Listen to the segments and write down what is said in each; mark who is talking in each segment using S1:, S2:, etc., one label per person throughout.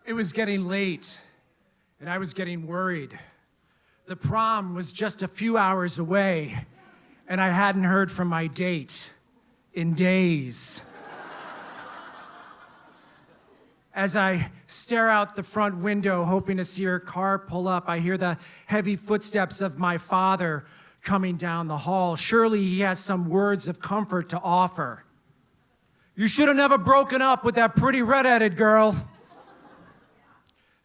S1: It was getting late, and I was getting worried. The prom was just a few hours away, and I hadn't heard from my date in days. As I stare out the front window, hoping to see her car pull up, I hear the heavy footsteps of my father coming down the hall. Surely he has some words of comfort to offer. "You should have never broken up with that pretty redheaded girl."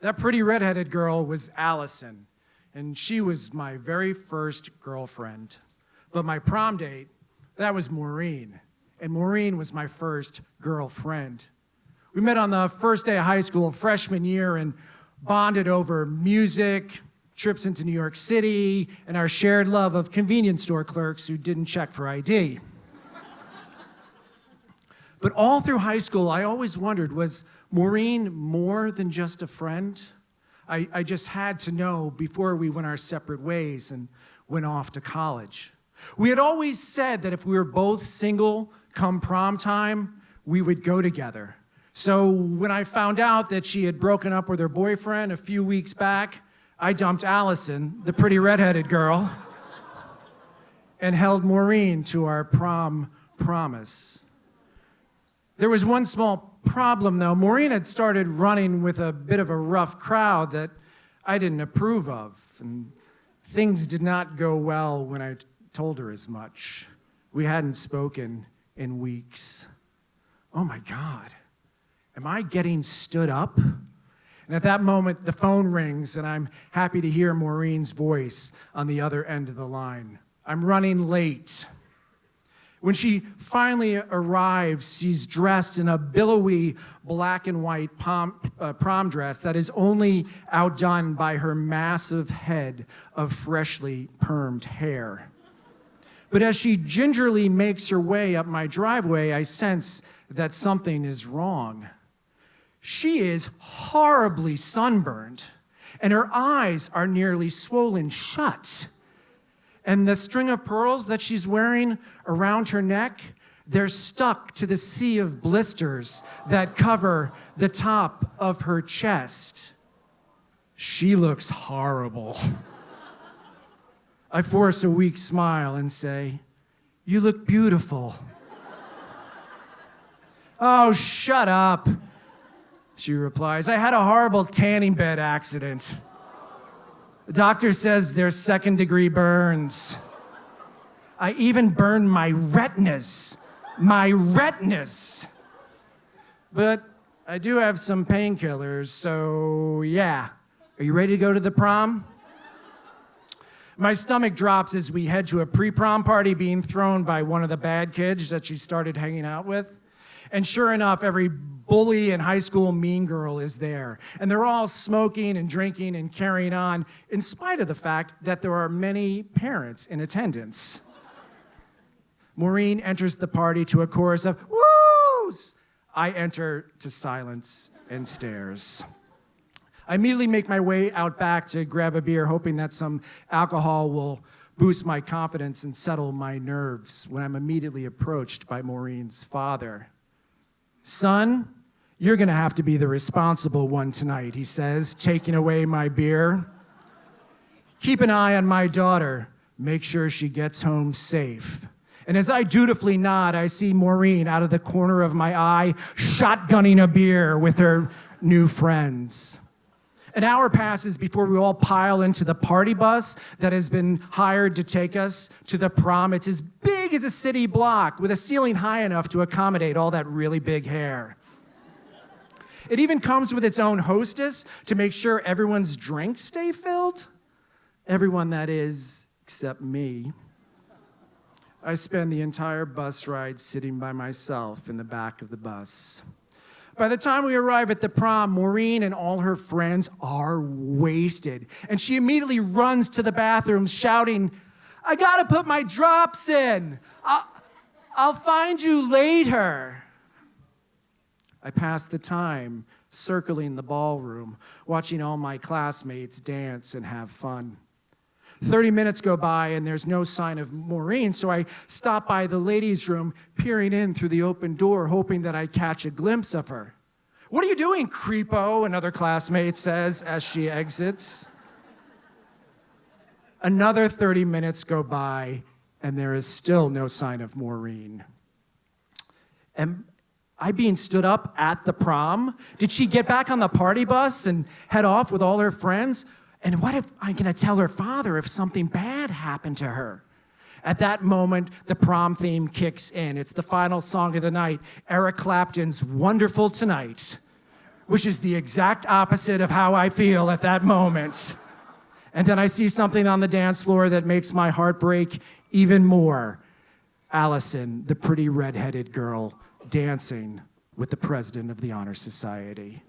S1: That pretty redheaded girl was Allison, and she was my very first girlfriend. But my prom date, that was Maureen, and Maureen was my first girlfriend. We met on the first day of high school, freshman year, and bonded over music, trips into New York City, and our shared love of convenience store clerks who didn't check for ID. But all through high school, I always wondered, was Maureen more than just a friend? I just had to know before we went our separate ways and went off to college. We had always said that if we were both single come prom time, we would go together. So when I found out that she had broken up with her boyfriend a few weeks back, I dumped Allison, the pretty redheaded girl, and held Maureen to our prom promise. There was one small problem, though. Maureen had started running with a bit of a rough crowd that I didn't approve of, and things did not go well when I told her as much. We hadn't spoken in weeks. Oh my God, am I getting stood up? And at that moment, the phone rings, and I'm happy to hear Maureen's voice on the other end of the line. I'm running late. When she finally arrives, she's dressed in a billowy black and white prom dress that is only outdone by her massive head of freshly permed hair. But as she gingerly makes her way up my driveway, I sense that something is wrong. She is horribly sunburned, and her eyes are nearly swollen shut. And the string of pearls that she's wearing around her neck, they're stuck to the sea of blisters that cover the top of her chest. She looks horrible. I force a weak smile and say, "You look beautiful." "Oh, shut up," she replies. "I had a horrible tanning bed accident. The doctor says there's second-degree burns. I even burned my retinas. My retinas. But I do have some painkillers, so yeah. Are you ready to go to the prom?" My stomach drops as we head to a pre-prom party being thrown by one of the bad kids that she started hanging out with. And sure enough, every bully and high school mean girl is there. And they're all smoking and drinking and carrying on, in spite of the fact that there are many parents in attendance. Maureen enters the party to a chorus of woos. I enter to silence and stares. I immediately make my way out back to grab a beer, hoping that some alcohol will boost my confidence and settle my nerves, when I'm immediately approached by Maureen's father. "Son, you're gonna have to be the responsible one tonight," he says, taking away my beer. "Keep an eye on my daughter. Make sure she gets home safe." And as I dutifully nod, I see Maureen out of the corner of my eye, shotgunning a beer with her new friends. An hour passes before we all pile into the party bus that has been hired to take us to the prom. It's as big as a city block, with a ceiling high enough to accommodate all that really big hair. It even comes with its own hostess to make sure everyone's drinks stay filled. Everyone, that is, except me. I spend the entire bus ride sitting by myself in the back of the bus. By the time we arrive at the prom, Maureen and all her friends are wasted. And she immediately runs to the bathroom shouting, "I gotta put my drops in. I'll find you later." I pass the time circling the ballroom, watching all my classmates dance and have fun. 30 minutes go by and there's no sign of Maureen, so I stop by the ladies' room, peering in through the open door, hoping that I catch a glimpse of her. "What are you doing, creepo?" another classmate says as she exits. Another 30 minutes go by, and there is still no sign of Maureen. Am I being stood up at the prom? Did she get back on the party bus and head off with all her friends? And what if I'm gonna tell her father if something bad happened to her? At that moment, the prom theme kicks in. It's the final song of the night, Eric Clapton's Wonderful Tonight, which is the exact opposite of how I feel at that moment. And then I see something on the dance floor that makes my heart break even more. Allison, the pretty redheaded girl, dancing with the president of the Honor Society.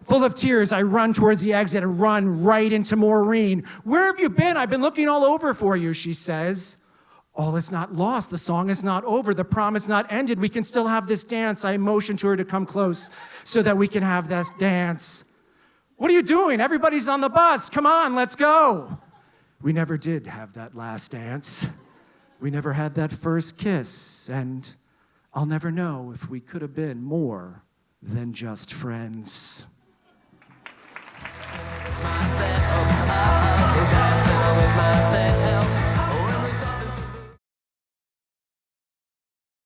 S1: Full of tears, I run towards the exit and run right into Maureen. "Where have you been? I've been looking all over for you," she says. "All is not lost. The song is not over. The prom is not ended. We can still have this dance." I motion to her to come close so that we can have this dance. "What are you doing? Everybody's on the bus. Come on, let's go." We never did have that last dance. We never had that first kiss, and I'll never know if we could have been more than just friends. Myself.